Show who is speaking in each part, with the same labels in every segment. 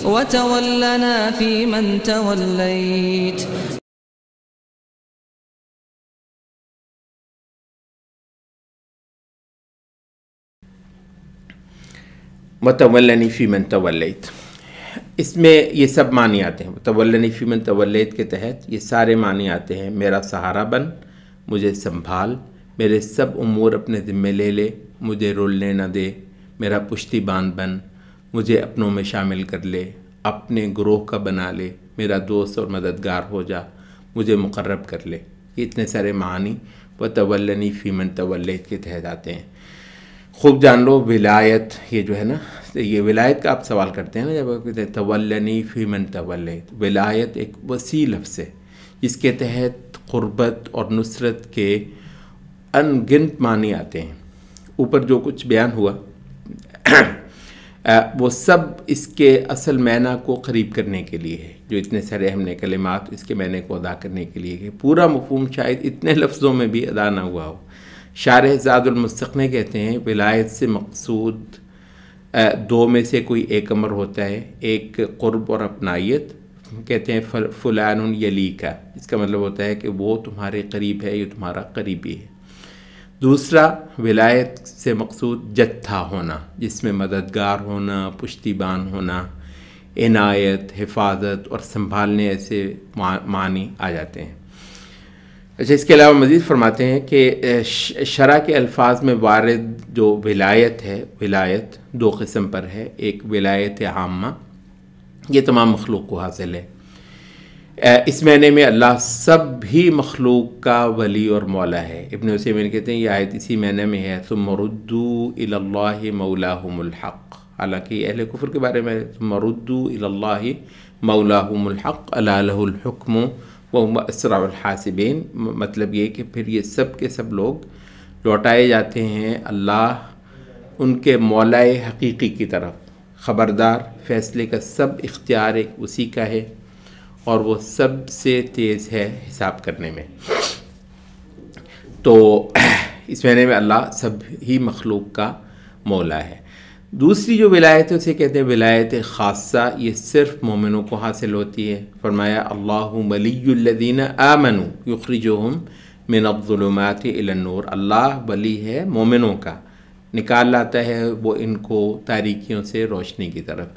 Speaker 1: वतवल्लना फ़ीमन तवल्लैत।
Speaker 2: वतवल्लनी फ़ीमन तवल्लैत, इसमें ये सब मानी आते हैं। तवल्लनी फ़ीमन तवल्लैत के तहत ये सारे मानी आते हैं। मेरा सहारा बन, मुझे संभाल, मेरे सब उमूर अपने ज़िम्मे ले ले, मुझे रुलने न दे, मेरा पुश्तीबान बन, मुझे अपनों में शामिल कर ले, अपने ग्रोह का बना ले, मेरा दोस्त और मददगार हो जा, मुझे मुकर्रब कर ले। ये इतने सारे मानी वतवल्लनी फ़ीमन तवल्लैत के तहत आते हैं। खूब जान लो विलायत, ये जो है ना, ये विलायत का आप सवाल करते हैं ना जब आप कहते हैं तवल्लनी फ़ीमन तवल्लैत। विलायत एक वसी लफ्ज़ है जिसके तहत क़ुर्बत और नुसरत के अनगिनत मानी आते हैं। ऊपर जो कुछ बयान हुआ वो सब इसके असल माना को करीब करने के लिए है। जो इतने सारे हमने कलिमात इसके माने को अदा करने के लिए है। पूरा मफ़हूम शायद इतने लफ्ज़ों में भी अदा ना हुआ हो। शारह ज़ादुल मुस्तक़नी कहते हैं विलायत से मक़सूद दो में से कोई एक अमर होता है, एक क़ुर्ब और अपनायत। कहते हैं फ़ुलानुन यलीका, इसका मतलब होता है कि वो तुम्हारे करीब है, ये तुम्हारा करीबी है। दूसरा विलायत से मक़सूद जत्था होना, जिसमें मददगार होना, पुश्तीबान होना, इनायत, हिफाजत और संभालने ऐसे मानी आ जाते हैं। अच्छा, इसके अलावा मज़ीद फरमाते हैं कि शरा के अल्फाज में वारिद जो विलायत है, विलायत दो किस्म पर है। एक विलायत आम्मा, ये तमाम मखलूक को हासिल है। इस महीने में अल्लाह सब भी मखलूक का वली और मौला है। इब्न उसैमीन कहते हैं ये आयत इसी महीने में है। सुम्मा रुद्दू इलल्लाहि मौलाहुमुल हक़, हालांकि अहले कुफ्र के बारे में सुम्मा रुद्दू इलल्लाहि मौलाहुमुल हक़ अला लहुल हुक्मु वहुवा अस्रउल हासिबीन। मतलब ये कि फिर ये सब के सब लोग लौटाए जाते हैं अल्लाह उनके मौलाए हकीकी की तरफ। ख़बरदार, फ़ैसले का सब इख्तियार एक उसी का है और वो सबसे तेज़ है हिसाब करने में। तो इस महीने में अल्लाह सब ही मखलूक का मौला है। दूसरी जो विलायत है उसे कहते हैं विलायत ख़ासा। ये सिर्फ मोमिनों को हासिल होती है। फरमाया अल्लाहु वलियुल्लज़ीना आमनू युख़रिजुहुम मिनज़्ज़ुलुमाति इलन-नूर। अल्लाह वली है मोमिनों का, निकाल लाता है वो इनको तारीकियों से रोशनी की तरफ।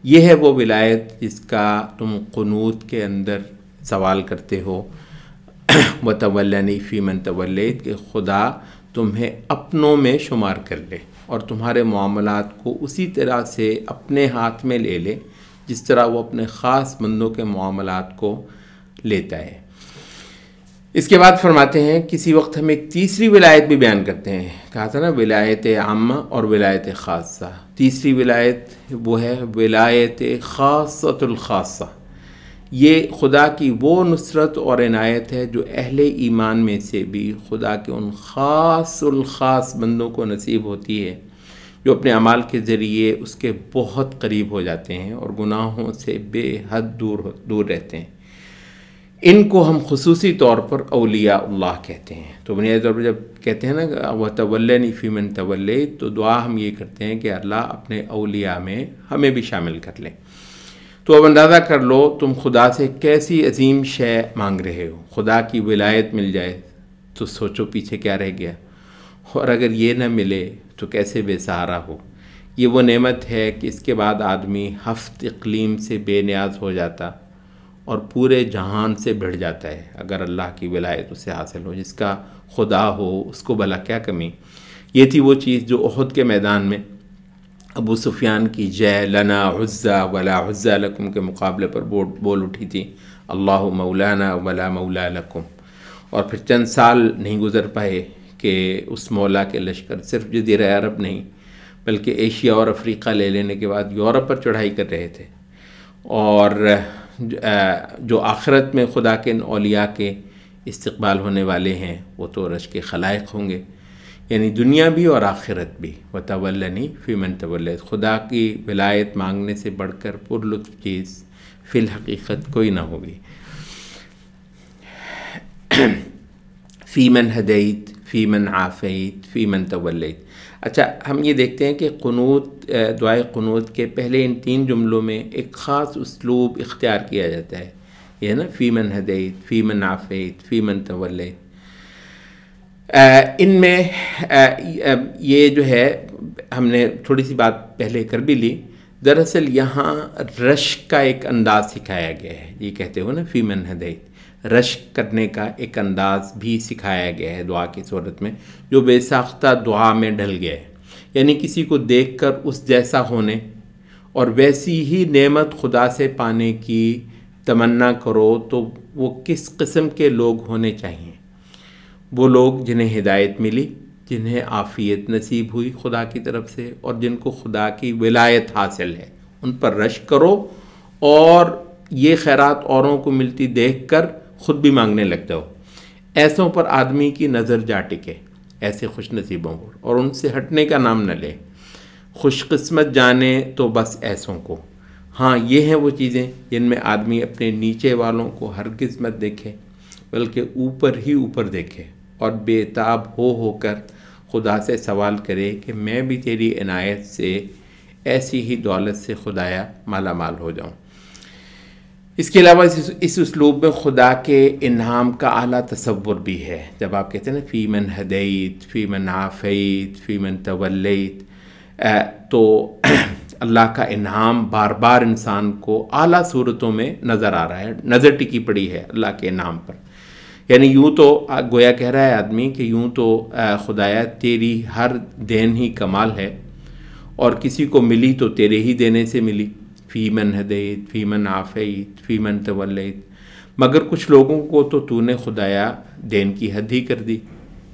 Speaker 2: ये है वो विलायत जिसका तुम क़ुनूत के अंदर सवाल करते हो। वतवल्लनी फ़ीमन तवल्लैत, कि खुदा तुम्हें अपनों में शुमार कर ले और तुम्हारे मामलात को उसी तरह से अपने हाथ में ले ले जिस तरह वो अपने ख़ास बंदों के मामलात को लेता है। इसके बाद फरमाते हैं किसी वक्त हम एक तीसरी विलायत भी बयान करते हैं। कहा था ना विलायत आम्मा और विलायत ख़ासा। तीसरी विलायत वो है विलायत ख़ासतुल ख़ासा। ये खुदा की वो नुसरत और इनायत है जो अहले ईमान में से भी खुदा के उन ख़ासुल ख़ास बंदों को नसीब होती है जो अपने अमाल के ज़रिए उसके बहुत करीब हो जाते हैं और गुनाहों से बेहद दूर रहते हैं। इनको हम खुसूसी तौर पर औलियाउल्लाह कहते हैं। तो बुनियादी तौर पर जब कहते हैं ना वतवल्लनी फ़ीमन तवल्लैत, तो दुआ हम ये करते हैं कि अल्लाह अपने औलिया में हमें भी शामिल कर ले। तो अब अंदाज़ा कर लो तुम खुदा से कैसी अजीम शय मांग रहे हो। खुदा की विलायत मिल जाए तो सोचो पीछे क्या रह गया, और अगर ये न मिले तो कैसे बेसहारा हो। ये वो नेमत है कि इसके बाद आदमी हफ्त इक़लीम से बेनियाज हो जाता और पूरे जहान से भिड़ जाता है अगर अल्लाह की विलायत उसे हासिल हो। जिसका खुदा हो उसको भला क्या कमी। ये थी वो चीज़ जो उहद के मैदान में अबू सुफियान की जय लना उज़्ज़ा वला उज़्ज़ा लकुम के मुकाबले पर बोल उठी थी अल्लाहु मौलाना वला मौला लकुम। और फिर चंद साल नहीं गुज़र पाए कि उस मौला के लश्कर सिर्फ जज़ीरा अरब नहीं बल्कि एशिया और अफ्रीक़ा ले लेने के बाद यूरोप पर चढ़ाई कर रहे थे। और जो आखिरत में खुदा के औलिया के इस्तक़बाल होने वाले हैं वो तो रश के खलाइक़ होंगे, यानी दुनिया भी और आखिरत भी। वतवल्लनी फ़ीमन तवल्लैत, खुदा की विलायत मांगने से बढ़कर पुरलुत्फ़ चीज़ फ़िल हकीकत कोई ना होगी। फ़ीमन हदैत फ़ी मन आफ़ैत फ़ी मन तवल्लैत। अच्छा, हम ये देखते हैं कि क़ुनूत, दुआए क़ुनूत के पहले इन 3 जुमलों में एक ख़ास उसलूब इख्तियार किया जाता है। ये है ना, फ़ी मन हदैत फ़ी मन आफ़ैत फ़ी मन तवल्लैत। इनमें ये जो है, हमने थोड़ी सी बात पहले कर भी ली। दरअसल यहाँ रश्क का एक अंदाज़ सिखाया गया है। ये कहते हो ना फ़ी मन हदैत, रश्क करने का एक अंदाज़ भी सिखाया गया है दुआ की सूरत में, जो बेसाख्ता दुआ में ढल गया है। यानी किसी को देखकर उस जैसा होने और वैसी ही नेमत खुदा से पाने की तमन्ना करो, तो वो किस किस्म के लोग होने चाहिए? वो लोग जिन्हें हिदायत मिली, जिन्हें आफ़ियत नसीब हुई खुदा की तरफ से, और जिनको खुदा की विलायत हासिल है, उन पर रश्क करो और ये खैरात औरों को मिलती देखकर ख़ुद भी मांगने लग जाओ। ऐसों पर आदमी की नज़र जा टिके, ऐसे खुश नसीबों पर, और उनसे हटने का नाम न ले। खुशकिस्मत जाने तो बस ऐसों को। हाँ, ये हैं वो चीज़ें जिनमें आदमी अपने नीचे वालों को हरगिज़ मत देखे, बल्कि ऊपर ही ऊपर देखे और बेताब होकर खुदा से सवाल करे कि मैं भी तेरी इनायत से ऐसी ही दौलत से खुदाया माला माल हो जाऊँ। इसके अलावा इस उसलूब में खुदा के इनाम का आला तसव्वुर भी है। जब आप कहते हैं ना फ़ी मन हदैत फ़ी मन आफ़ैत फ़ी मन तवल्लैत, तो अल्लाह का इनाम बार बार इंसान को आला सूरतों में नज़र आ रहा है, नज़र टिकी पड़ी है अल्लाह के इनाम पर। यानी यूँ तो गोया कह रहा है आदमी कि यूँ तो खुदाया तेरी हर देन ही कमाल है, और किसी को मिली तो तेरे ही देने से मिली। फ़ी मन हदैत फ़ी मन आफ़ैत फ़ी मन तवल्लैत। मगर कुछ लोगों को तो तूने खुदाया देन की हद ही कर दी।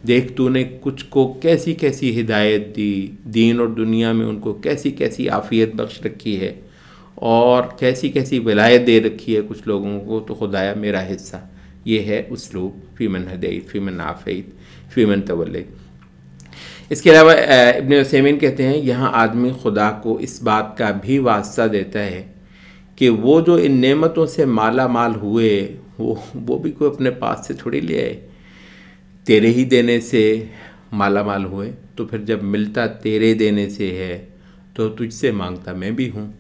Speaker 2: देख तूने कुछ को कैसी कैसी हिदायत दी, दीन और दुनिया में उनको कैसी कैसी आफ़ियत बख्श रखी है, और कैसी कैसी विलायत दे रखी है कुछ लोगों को, तो खुदाया मेरा हिस्सा। ये है उसलूब फ़ी मन हदैत फ़ी मन आफ़ैत फ़ी मन तवल्लैत। इसके अलावा इब्न उसैमीन कहते हैं, यहाँ आदमी खुदा को इस बात का भी वास्ता देता है कि वो जो इन नेमतों से माला माल हुए, वो भी कोई अपने पास से थोड़ी ले आए, तेरे ही देने से माला माल हुए। तो फिर जब मिलता तेरे देने से है, तो तुझसे मांगता मैं भी हूँ।